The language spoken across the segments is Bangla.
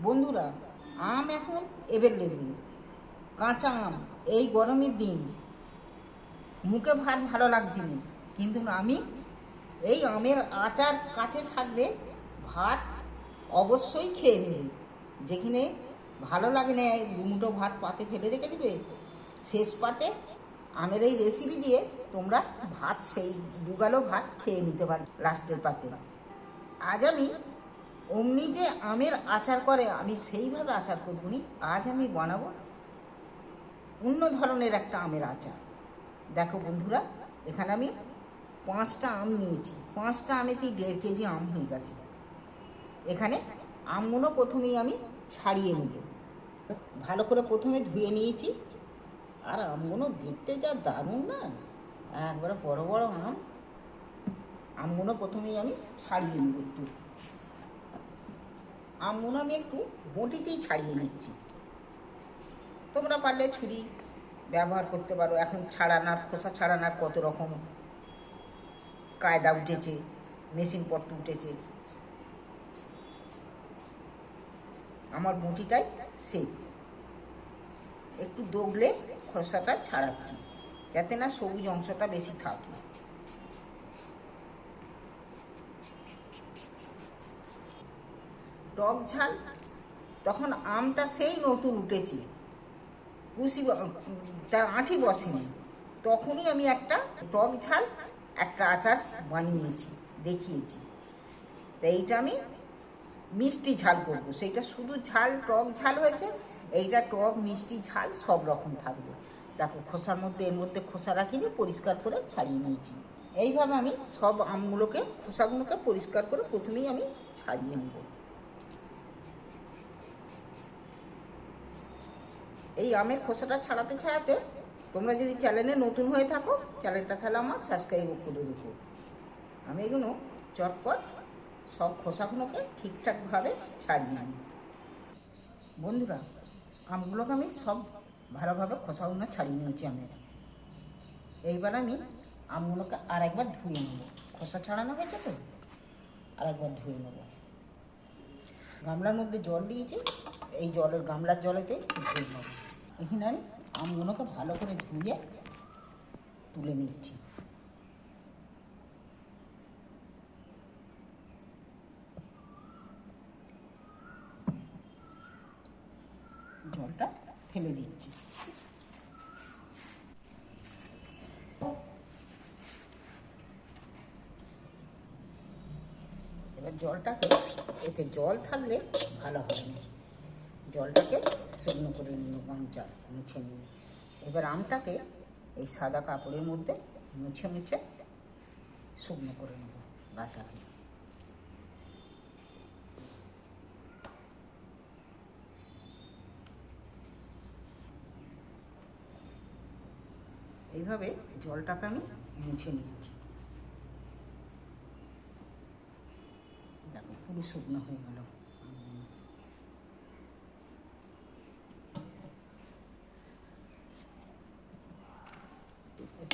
বন্ধুরা, আম এখন এভেলেবেল। কাঁচা আম এই গরমের দিন মুখে ভাত ভালো লাগছে না, কিন্তু আমি এই আমের আচার কাছে থাকলে ভাত অবশ্যই খেয়ে নেবে। যেখানে ভালো লাগে না দুমুঠো ভাত পাতে ফেলে রেখে দেবে, শেষ পাতে আমের এই রেসিপি দিয়ে তোমরা ভাত সেই দুগালো ভাত খেয়ে নিতে পারো লাস্টের পাতে। আজ আমি অমনি যে আমের আচার করে আমি সেইভাবে আচার করবো নি। আজ আমি বানাবো অন্য ধরনের একটা আমের আচার। দেখো বন্ধুরা, এখানে আমি 5টা আম নিয়েছি। 5টা আমেতেই 1.5 কেজি আম হয়ে গেছে। এখানে আমগুলো প্রথমেই আমি ছাড়িয়ে নিব, ভালো করে প্রথমে ধুয়ে নিয়েছি। আর আমগুলো দেখতে যা দারুণ না, একবারে বড় বড় আম। আমগুলো প্রথমেই আমি ছাড়িয়ে নেব। আমগুলো আমি একটু বটিতেই ছাড়িয়ে নিচ্ছি। তোমরা পারলে ছুরি ব্যবহার করতে পারো। এখন ছাড়ানার, খোসা ছাড়ানার কত রকম কায়দা উঠেছে, মেশিনপত্র উঠেছে। আমার বটিটাই সেফ। একটু দগলে খোসাটা ছাড়াচ্ছি, যাতে না সবুজ অংশটা বেশি থাকে। টক ঝাল, তখন আমটা সেই নতুন উঠেছে, কুশি তার আঁটি বসেনি, তখনই আমি একটা টক ঝাল একটা আচার বানিয়েছি, দেখিয়েছি। তো এইটা আমি মিষ্টি ঝাল করবো। সেইটা শুধু ঝাল, টক ঝাল হয়েছে। এইটা টক মিষ্টি ঝাল সব রকম থাকবে। দেখো খোসার মধ্যে, এর মধ্যে খোসা রাখিনি, পরিষ্কার করে ছাড়িয়ে নিয়েছি। এইভাবে আমি সব আমগুলোকে, খোসাগুলোকে পরিষ্কার করে প্রথমেই আমি ছাড়িয়ে নেব। এই আমের খোসাটা ছাড়াতে ছাড়াতে তোমরা যদি চ্যানেলে নতুন হয়ে থাকো, চ্যানেলটা তাহলে আমার সাবস্ক্রাইব করে রেখো। আমি এগুলো চটপট সব খোসাগুলোকে ঠিকঠাকভাবে ছাড়িয়ে নিই। বন্ধুরা, আমগুলোকে আমি সব ভালোভাবে খোসাগুলো ছাড়িয়ে নিয়েছি আমি। এইবার আমি আমগুলোকে আর একবার ধুয়ে নেব। খোসা ছাড়ানো হয়েছে তো, আর একবার ধুয়ে নেব। গামলার মধ্যে জল দিয়েছি, এই জলের গামলার জলেতে ধুয়ে নেব। এখানে আমি আমগুলোকে ভালো করে ধুয়ে তুলে নিচ্ছি। জলটা ফেলে দিচ্ছি। এবার জলটাকে, এতে জল থাকলে ভালো হবে না, জলটাকে শুকনো করে নিল, গামছা মুছে নিল। এবার আমটাকে এই সাদা কাপড়ের মধ্যে মুছে মুছে শুকনো করে নেব গাটাকে। এইভাবে জলটাকে আমি মুছে নিচ্ছি। দেখো পুরো শুকনো হয়ে গেল।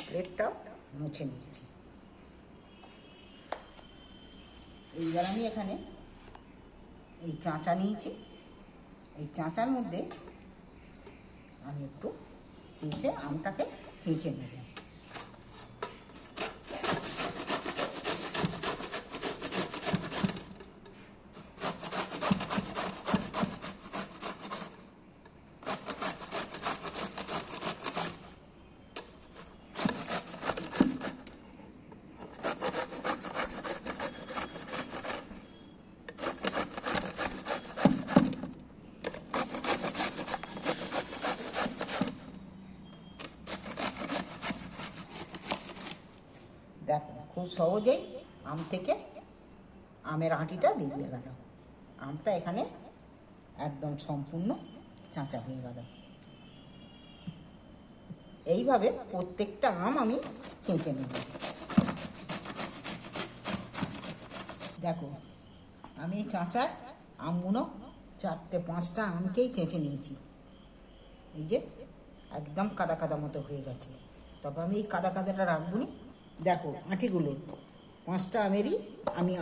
প্লেটটাও মুছে নিচ্ছি। এইবার আমি এখানে এই চাঁচা নিয়েছি। এই চাঁচার মধ্যে আমি একটু চেঁচে আমটাকে চেঁচে নেব। দেখো খুব সহজেই আম থেকে আমের আঁটিটা বেরিয়ে গেল। আমটা এখানে একদম সম্পূর্ণ চাঁচা হয়ে গেল। এইভাবে প্রত্যেকটা আম আমি চেঁচে নেব। দেখো আমি এই চাঁচার আমগুলো 4টে 5টা আমকেই চেঁচে নিয়েছি। এই যে একদম কাদা কাদা মতো হয়ে গেছে। তবে আমি এই কাদা কাদাটা রাখবো না। দেখো আঁটিগুলো 5টা আমেরই আমি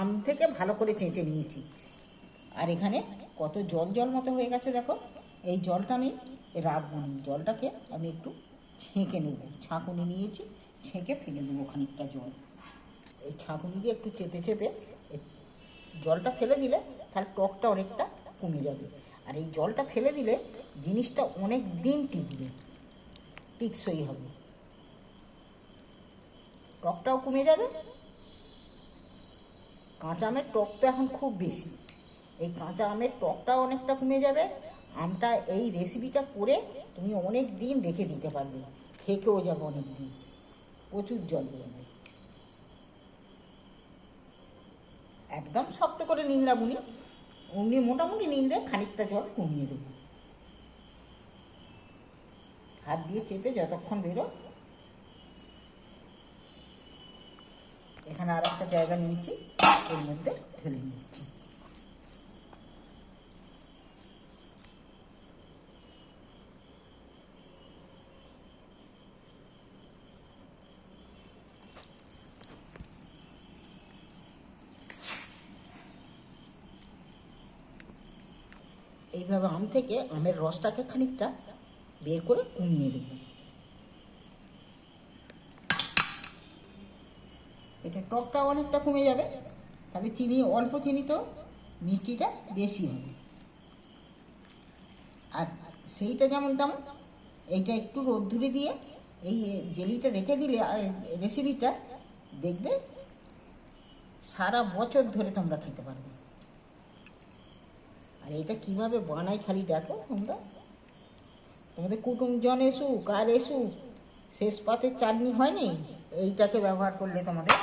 আম থেকে ভালো করে চেঁচে নিয়েছি। আর এখানে কত জল জল মতো হয়ে গেছে দেখো। এই জলটা আমি রাখবো না, জলটাকে আমি একটু ছেঁকে নেব। ছাঁকুনি নিয়েছি, ছেঁকে ফেলে দেবো খানিকটা জল। এই ছাঁকুনি দিয়ে একটু চেপে চেপে জলটা ফেলে দিলে তাহলে টকটা অনেকটা কমে যাবে। আর এই জলটা ফেলে দিলে জিনিসটা অনেক দিন টিকবে, টিকসই হবে, টকটাও কমে যাবে। কাঁচা আমের টক তো এখন খুব বেশি, এই কাঁচা আমের টকটাও অনেকটা কমে যাবে। আমটা এই রেসিপিটা করে তুমি অনেক দিন রেখে দিতে পারবে, থেকেও যাবে অনেক দিন, প্রচুর জল বেরোবে। একদম শক্ত করে নিংড়াবুনি, অমনি মোটামুটি নিংড়ে খানিকটা জল কমিয়ে দেবো। হাত দিয়ে চেপে যতক্ষণ বেরো। এখানে আর একটা জায়গা নিয়েছি, এর মধ্যে ঢেলে নিচ্ছি। এইভাবে আম থেকে আমের রসটাকে খানিকটা বের করে কমিয়ে দেবো। এটা টকটা অনেকটা কমে যাবে, তবে চিনি অল্প চিনি তো মিষ্টিটা বেশি হবে। আর সেইটা যেমন তেমন, এইটা একটু রোদ্দুরে দিয়ে এই জেলিটা রেখে দিলে রেসিপিটা দেখবে সারা বছর ধরে তোমরা খেতে পারবে। আর এটা কিভাবে বানাই খালি দেখো তোমরা, তোমাদের কুটুমজন এসুক আর এসুক, শেষ পাতের চাটনি হয়নি, এইটাকে ব্যবহার করলে তোমাদের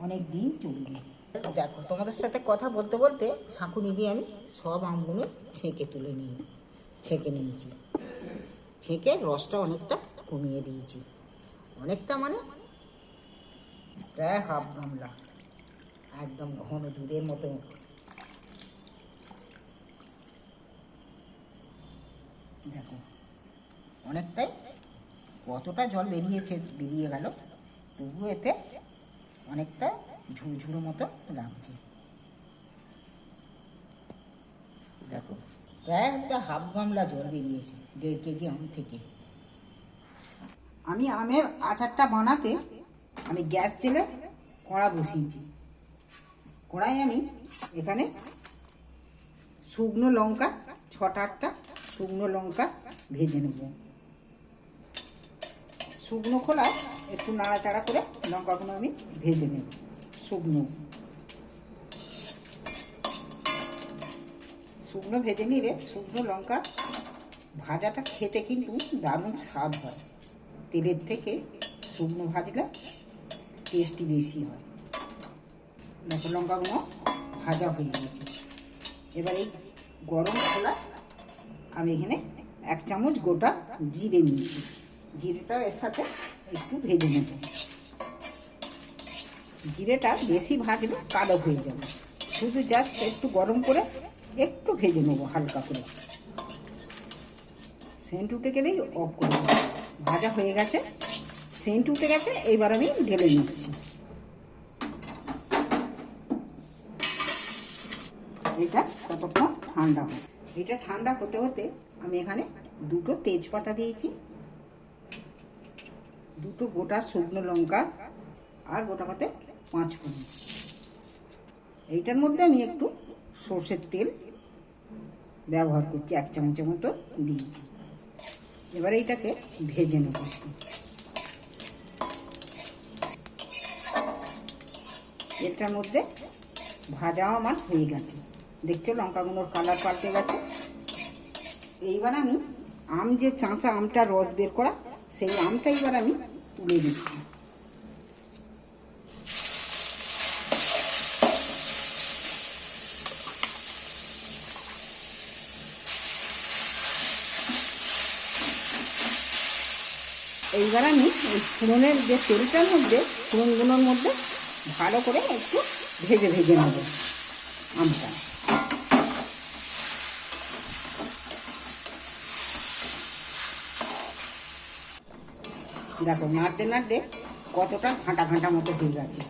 অনেক দিন চলবে। দেখো তোমাদের সাথে কথা বলতে বলতে ছাঁকুনি দিয়ে আমি সব আমগুলো ছেঁকে নিয়েছি, ছেঁকে রসটা অনেকটা কমিয়ে দিয়েছি। অনেকটা মানে প্রায় হাফ গামলা, একদম ঘন দুধের মতো। দেখো অনেকটাই, কতটা জল বেরিয়ে গেল, তবু এতে অনেকটা ঝুরঝুরো মতো লাগছে। দেখো প্রায় একটা হাফ গামলা জল বেরিয়েছে 1.5 কেজি আম থেকে। আমি আমের আচারটা বানাতে আমি গ্যাস জেলে কড়া বসিয়েছি। কড়াই আমি এখানে শুকনো লঙ্কা 6-8টা শুকনো লঙ্কা ভেজে নেব। শুকনো খোলায় একটু নাড়াচাড়া করে লঙ্কাগুলো আমি ভেজে নেব। শুকনো ভেজে নিলে শুকনো লঙ্কা ভাজাটা খেতে কিন্তু দারুণ স্বাদ হয়, তেলের থেকে শুকনো ভাজলে টেস্টি বেশি হয়। দেখো লঙ্কাগুলো ভাজা হয়ে গেছে। এবার এই গরম খোলা আমি এখানে 1 চামচ গোটা জিরে নিয়েছি, জিরেটা এর সাথে একটু ভেজে নেব। জিরেটা বেশি ভাজলে কালো হয়ে যাবে, শুধু জাস্ট একটু গরম করে একটু ভেজে নেবো হালকা করে। সেন্ট উঠে গেলেই অফ করে দেবো। ভাজা হয়ে গেছে, সেন্ট উঠে গেছে, এইবার আমি ঢেলে নিচ্ছি। এটা ততক্ষণ ঠান্ডা হয়। এটা ঠান্ডা হতে হতে আমি এখানে 2টো তেজপাতা দিয়েছি, 2টো গোটা শুকনো লঙ্কা, আর গোটা পাতে 5 ফোড়ন। এইটার মধ্যে আমি একটু সর্ষের তেল ব্যবহার করছি, 1 চামচের মতো দিয়েছি। এবার এইটাকে ভেজে নেব। এটার মধ্যে ভাজা আমার হয়ে গেছে, দেখছো লঙ্কাগুলোর কালার পাল্টে গেছে। এইবার আমি যে চাঁচা আমটা রস বের করা, সেই আমটা এবার আমি তুলে দিচ্ছি। এইবার আমি এই ফোড়নের যে তেলটার মধ্যে, ফোড়নগুলোর মধ্যে ভালো করে একটু ভেজে নেব আমটা। দেখো নাড়তে নাড়তে কতটা ঘাঁটা ঘাঁটা মতো হয়ে গেছে।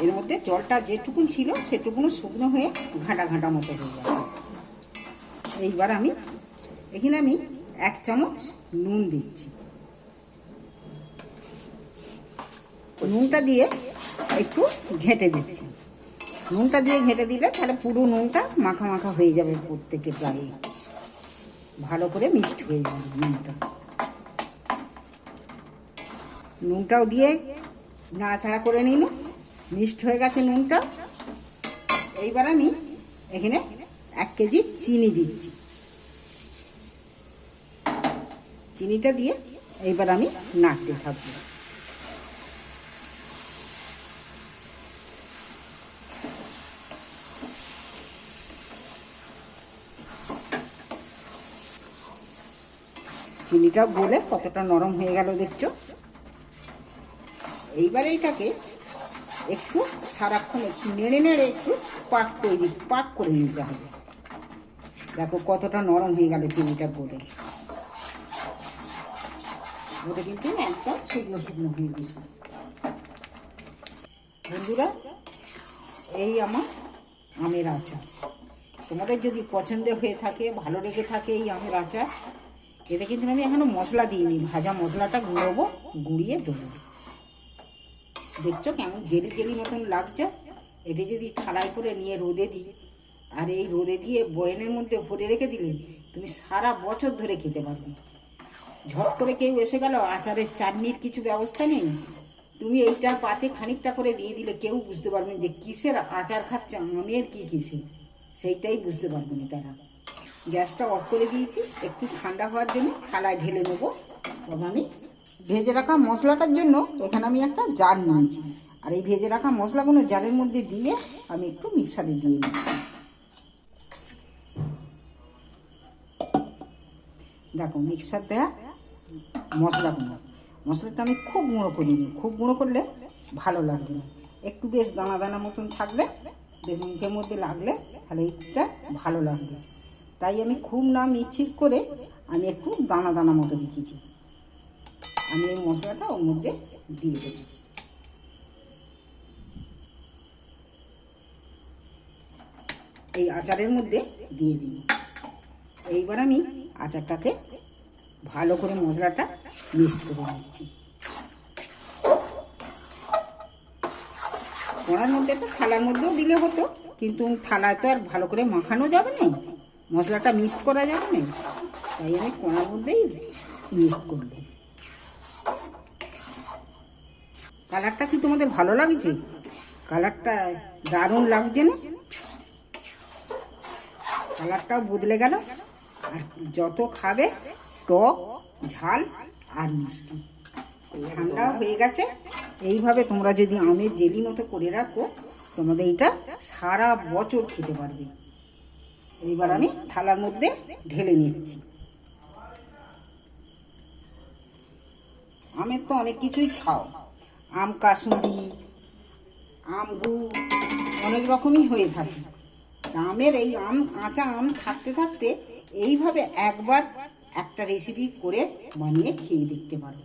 এর মধ্যে জলটা যেটুকুন ছিল সেটুকুনো শুকনো হয়ে ঘাঁটা ঘাঁটা মতো হয়ে গেছে। এইবার এখানে আমি 1 চামচ নুন দিচ্ছি। নুনটা দিয়ে একটু ঘেঁটে দিচ্ছি। নুনটা দিয়ে ঘেঁটে দিলে তাহলে পুরো নুনটা মাখা মাখা হয়ে যাবে, প্রত্যেকে প্রায় ভালো করে মিক্সড হয়ে যাবে নুনটাও দিয়ে নাড়াচাড়া করে নিল। মিক্সড হয়ে গেছে নুনটা। এইবার আমি এখানে 1 কেজি চিনি দিচ্ছি। চিনিটা দিয়ে এইবার আমি নাড়তে থাকবো। চিনিটা গলে কতটা নরম হয়ে গেল দেখছো। এইবার এইটাকে একটু সারাক্ষণ একটু নেড়ে নেড়ে একটু পাক করে নিতে হবে। দেখো কতটা নরম হয়ে গেল চিনিটা গলে। ওটা কিন্তু একদম শুকনো শুকনো হয়ে গেছে। বন্ধুরা, এই আমার আমের আচার। তোমাদের যদি পছন্দ হয়ে থাকে, ভালো লেগে থাকে এই আমের আচার, এতে কিন্তু আমি এখনো মশলা দিইনি। ভাজা মশলাটা গুঁড়িয়ে দেবো। দেখছো কেমন জেলি জেলি মতন লাগছে। এটা যদি থালায় করে নিয়ে রোদে দিই, আর এই রোদে দিয়ে বয়ামের মধ্যে ভরে রেখে দিলে তুমি সারা বছর ধরে খেতে পারবে। ঝট করে কেউ এসে গেল, আচারের চাটনির কিছু ব্যবস্থা নেই, তুমি এইটা পাতে খানিকটা করে দিয়ে দিলে কেউ বুঝতে পারবে যে কিসের আচার খাচ্ছে, আমের কি কিসের, সেইটাই বুঝতে পারবে না তারা। গ্যাসটা অফ করে দিয়েছি, একটু ঠান্ডা হওয়ার জন্য থালায় ঢেলে নেবো। তবে আমি ভেজে রাখা মশলাটার জন্য এখানে আমি একটা জার নিয়েছি, আর এই ভেজে রাখা মশলাগুলো জারের মধ্যে দিয়ে আমি একটু মিক্সারে দিয়ে নিচ্ছি। দেখো মিক্সার দেওয়া মশলাটা আমি খুব গুঁড়ো করিনি। খুব গুঁড়ো করলে ভালো লাগবে না। একটু বেশ দানা দানা মতন থাকলে, বেশ মুখের মধ্যে লাগলে তাহলে এটা ভালো লাগবে। তাই আমি খুব না মিক্সির করে আমি একটু দানা দানা মতো রেখেছি। আমি এই মশলাটা ওর মধ্যে দিয়ে দেব। এই আচারের মধ্যে দিয়ে দিই। এইবার আমি আচারটাকে ভালো করে মশলাটা মিক্স করে নিচ্ছি। কড়ার মধ্যে একটা থালার মধ্যেও দিলে হতো, কিন্তু থালায় তো আর ভালো করে মাখানো যাবে না, মশলাটা মিক্স করা যাবে না, তাই আমি কড়ার মধ্যেই মিক্স করব। কালারটা কি তোমাদের ভালো লাগছে? কালারটা দারুণ লাগছে না? কালারটাও বদলে গেল। আর যত খাবে টক, ঝাল আর মিষ্টি। ঠান্ডা হয়ে গেছে। এইভাবে তোমরা যদি আমের জেলি মতো করে রাখো, তোমাদের এটা সারা বছর খেতে পারবে। এইবার আমি থালার মধ্যে ঢেলে নিচ্ছি। আমের তো অনেক কিছুই খাও, আম কাসুন্দি, আম গুড়, অনেক রকমই হয়ে থাকে। আমের এই কাঁচা আম থাকতে থাকতে এইভাবে একবার একটা রেসিপি করে বানিয়ে খেয়ে দেখতে পারো।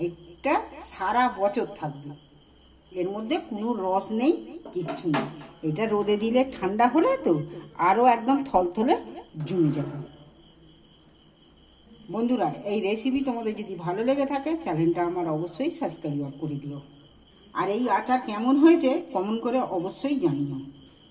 এটা সারা বছর থাকবে, এর মধ্যে কোনো রস নেই, কিচ্ছু নেই। এটা রোদে দিলে ঠান্ডা হলে তো আরও একদম থলথলে জমে যাবে। বন্ধুরা, এই রেসিপি তোমাদের যদি ভালো লেগে থাকে, চ্যানেলটা আমার অবশ্যই সাবস্ক্রাইব করে দিও। আর এই আচার কেমন হয়েছে কমেন্ট করে অবশ্যই জানিও।